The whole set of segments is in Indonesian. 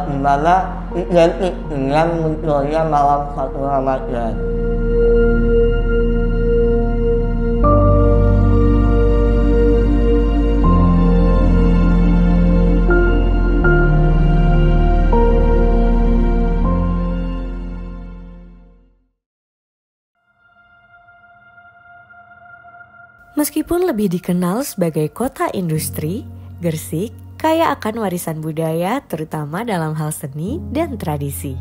di mana identik dengan munculnya malam 1 Ramadan. Meskipun lebih dikenal sebagai kota industri, Gresik kaya akan warisan budaya terutama dalam hal seni dan tradisi.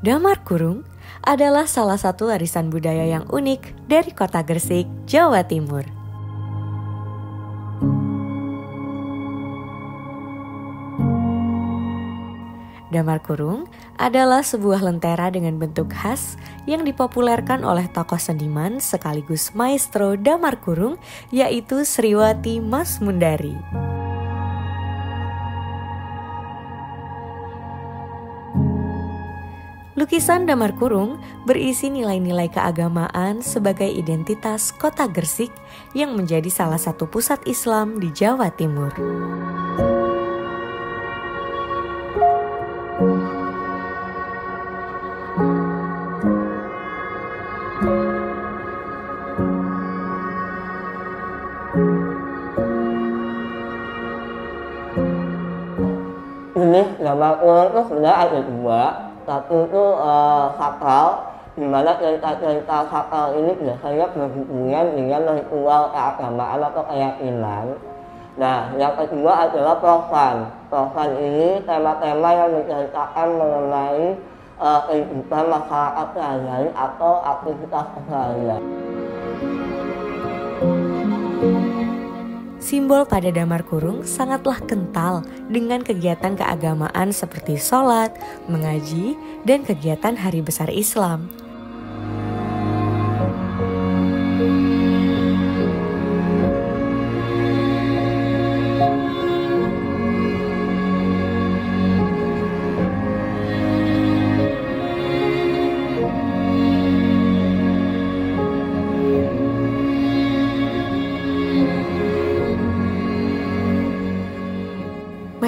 Damar Kurung adalah salah satu warisan budaya yang unik dari kota Gresik, Jawa Timur. Damar Kurung adalah sebuah lentera dengan bentuk khas yang dipopulerkan oleh tokoh seniman sekaligus maestro Damar Kurung, yaitu Sriwati Masmundari. Lukisan Damar Kurung berisi nilai-nilai keagamaan sebagai identitas kota Gresik yang menjadi salah satu pusat Islam di Jawa Timur. Ini Damar Kurung itu sebenarnya ada dua. Satu itu sakral, di mana cerita-cerita sakral ini biasanya berhubungan dengan ritual keagamaan atau keyakinan. Nah, yang kedua adalah profan. Profan ini tema-tema yang menceritakan mengenai kehidupan masyarakat sehari-hari atau aktivitas sehari-hari. Simbol pada Damar Kurung sangatlah kental dengan kegiatan keagamaan seperti sholat, mengaji, dan kegiatan hari besar Islam.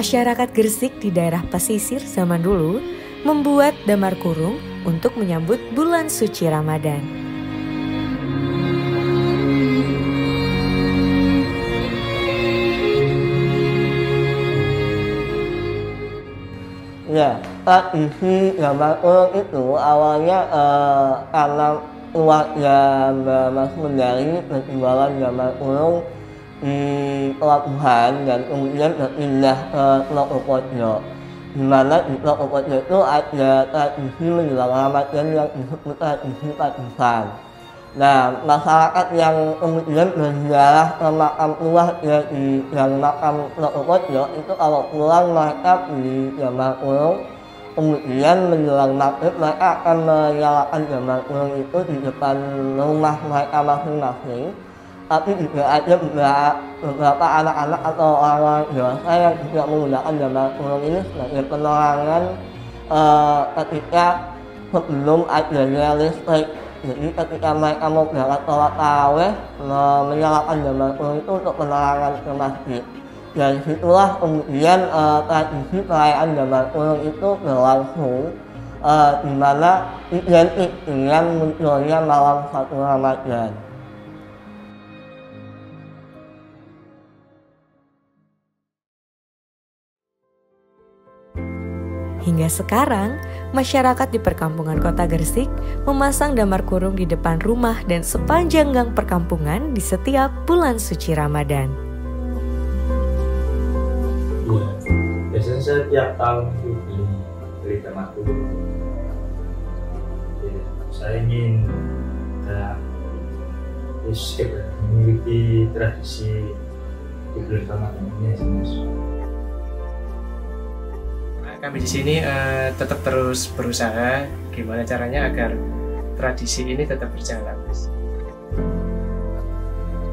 Masyarakat Gresik di daerah pesisir zaman dulu membuat Damar Kurung untuk menyambut bulan suci Ramadan. Ya, tradisi Damar Kurung itu awalnya karena keluarga Mbak Masmundari berjualan Damar Kurung di pelabuhan dan kemudian berpindah ke Lokopojo, di mana di Lokopojo itu ada tradisi menjelang Ramadan yang disebut tradisi Padusan. Nah, masyarakat yang kemudian berziarah ke makam keluarga di yang makam Lokopojo itu kalau pulang mereka beli Damar Kurung, kemudian menjelang maghrib mereka akan menyalakan Damar Kurung itu di depan rumah mereka masing-masing. Tapi juga ada beberapa anak-anak atau orang dewasa yang juga menggunakan Damar Kurung ini sebagai penerangan ketika sebelum adanya listrik. Jadi ketika mereka mau berangkat sholat tarawih, menyalakan Damar Kurung itu untuk penerangan ke masjid. Dari situlah kemudian tradisi perayaan Damar Kurung itu berlangsung, di mana identik dengan munculnya malam 1 Ramadan. Hingga sekarang, masyarakat di perkampungan kota Gresik memasang Damar Kurung di depan rumah dan sepanjang gang perkampungan di setiap bulan suci Ramadan. Iya, biasanya setiap tahun itu beli Damar Kurung. Ya, saya ingin memiliki tradisi beli Damar ini. Kami di sini tetap terus berusaha gimana caranya agar tradisi ini tetap berjalan.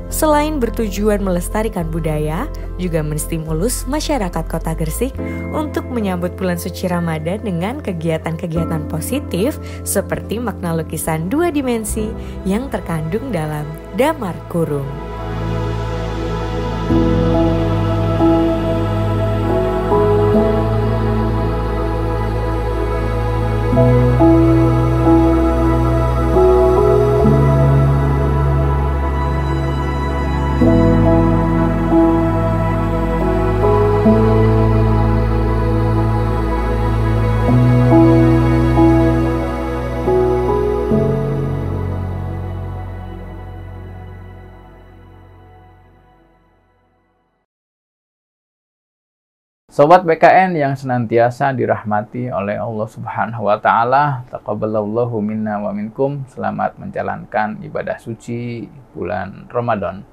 Selain bertujuan melestarikan budaya, juga menstimulus masyarakat kota Gresik untuk menyambut bulan suci Ramadan dengan kegiatan-kegiatan positif seperti makna lukisan 2 dimensi yang terkandung dalam Damar Kurung. Sobat BKN yang senantiasa dirahmati oleh Allah Subhanahu wa taala, taqabbalallahu minna wa minkum. Selamat menjalankan ibadah suci bulan Ramadan.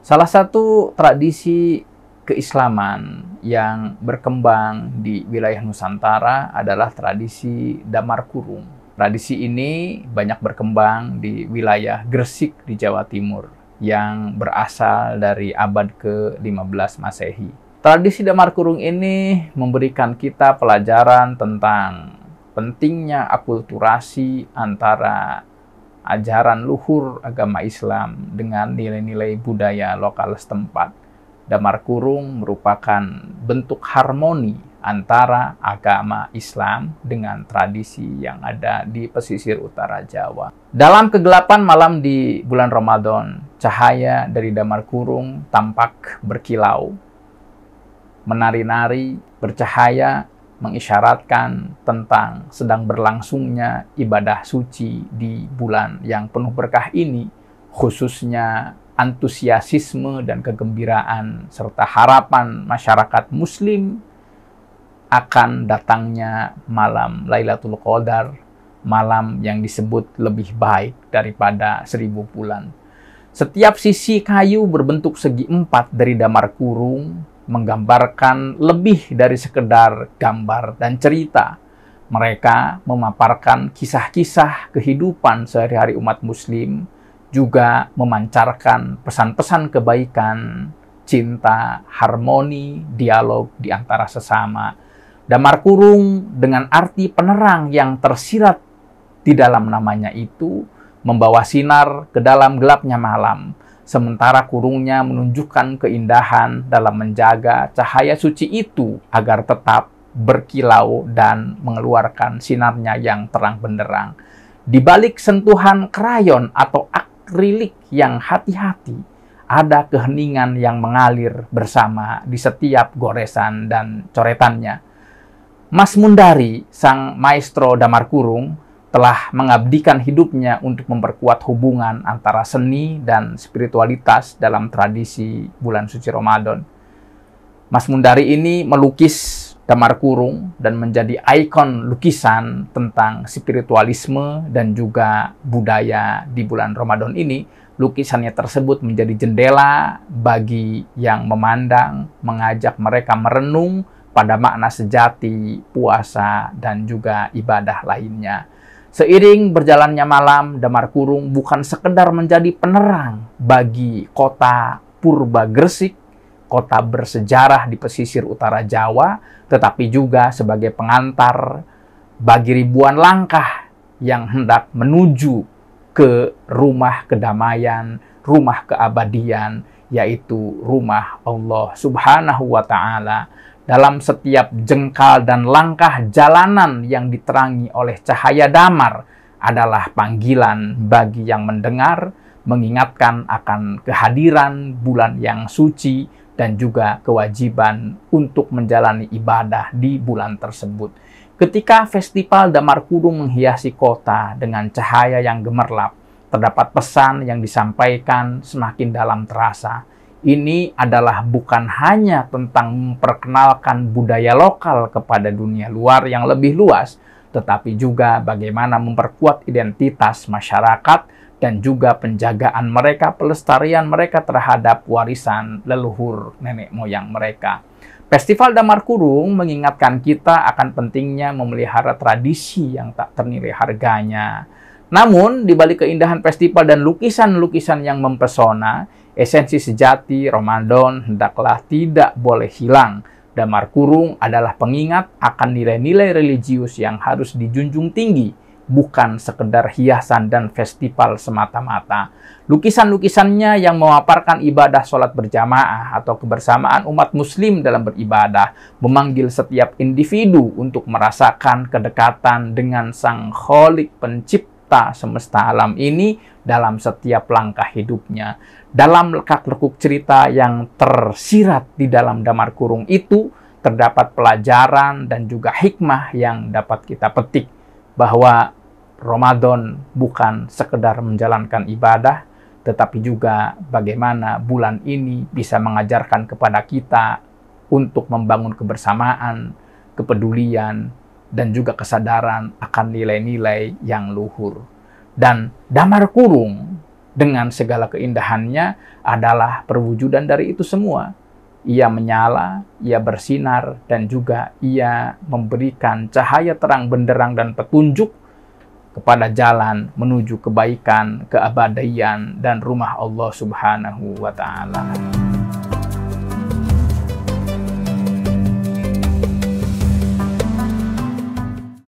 Salah satu tradisi keislaman yang berkembang di wilayah Nusantara adalah tradisi Damar Kurung. Tradisi ini banyak berkembang di wilayah Gresik di Jawa Timur yang berasal dari abad ke-15 Masehi. Tradisi Damar Kurung ini memberikan kita pelajaran tentang pentingnya akulturasi antara ajaran luhur agama Islam dengan nilai-nilai budaya lokal setempat. Damar Kurung merupakan bentuk harmoni antara agama Islam dengan tradisi yang ada di pesisir utara Jawa. Dalam kegelapan malam di bulan Ramadan, cahaya dari Damar Kurung tampak berkilau, menari-nari, bercahaya, mengisyaratkan tentang sedang berlangsungnya ibadah suci di bulan yang penuh berkah ini, khususnya antusiasisme dan kegembiraan serta harapan masyarakat Muslim akan datangnya malam Lailatul Qadar, malam yang disebut lebih baik daripada 1000 bulan. Setiap sisi kayu berbentuk segi empat dari Damar Kurung menggambarkan lebih dari sekedar gambar dan cerita. Mereka memaparkan kisah-kisah kehidupan sehari-hari umat Muslim, juga memancarkan pesan-pesan kebaikan, cinta, harmoni, dialog di antara sesama. Damar Kurung dengan arti penerang yang tersirat di dalam namanya itu membawa sinar ke dalam gelapnya malam, sementara kurungnya menunjukkan keindahan dalam menjaga cahaya suci itu agar tetap berkilau dan mengeluarkan sinarnya yang terang benderang. Di balik sentuhan krayon atau akrilik yang hati-hati, ada keheningan yang mengalir bersama di setiap goresan dan coretannya. Mas Mundari, sang maestro Damar Kurung, telah mengabdikan hidupnya untuk memperkuat hubungan antara seni dan spiritualitas dalam tradisi bulan suci Ramadan. Mas Mundari ini melukis Damar Kurung dan menjadi ikon lukisan tentang spiritualisme dan juga budaya di bulan Ramadan ini. Lukisannya tersebut menjadi jendela bagi yang memandang, mengajak mereka merenung pada makna sejati puasa dan juga ibadah lainnya. Seiring berjalannya malam, Damar Kurung bukan sekedar menjadi penerang bagi kota purba Gresik, kota bersejarah di pesisir utara Jawa, tetapi juga sebagai pengantar bagi ribuan langkah yang hendak menuju ke rumah kedamaian, rumah keabadian, yaitu rumah Allah Subhanahu wa Ta'ala. Dalam setiap jengkal dan langkah jalanan yang diterangi oleh cahaya damar adalah panggilan bagi yang mendengar, mengingatkan akan kehadiran bulan yang suci dan juga kewajiban untuk menjalani ibadah di bulan tersebut. Ketika festival Damar Kurung menghiasi kota dengan cahaya yang gemerlap, terdapat pesan yang disampaikan semakin dalam terasa. Ini adalah bukan hanya tentang memperkenalkan budaya lokal kepada dunia luar yang lebih luas, tetapi juga bagaimana memperkuat identitas masyarakat dan juga penjagaan mereka, pelestarian mereka terhadap warisan leluhur nenek moyang mereka. Festival Damar Kurung mengingatkan kita akan pentingnya memelihara tradisi yang tak ternilai harganya. Namun, di balik keindahan festival dan lukisan-lukisan yang mempesona, esensi sejati Ramadan hendaklah tidak boleh hilang. Damar Kurung adalah pengingat akan nilai-nilai religius yang harus dijunjung tinggi bukan sekedar hiasan dan festival semata-mata. Lukisan-lukisannya yang memaparkan ibadah sholat berjamaah atau kebersamaan umat muslim dalam beribadah, memanggil setiap individu untuk merasakan kedekatan dengan Sang Kholik pencipta semesta alam ini dalam setiap langkah hidupnya. Dalam lekak-lekuk cerita yang tersirat di dalam Damar Kurung itu, terdapat pelajaran dan juga hikmah yang dapat kita petik, bahwa Ramadan bukan sekedar menjalankan ibadah, tetapi juga bagaimana bulan ini bisa mengajarkan kepada kita untuk membangun kebersamaan, kepedulian, dan juga kesadaran akan nilai-nilai yang luhur. Dan Damar Kurung dengan segala keindahannya adalah perwujudan dari itu semua. Ia menyala, ia bersinar, dan juga ia memberikan cahaya terang benderang dan petunjuk kepada jalan menuju kebaikan, keabadian, dan rumah Allah Subhanahu wa Ta'ala.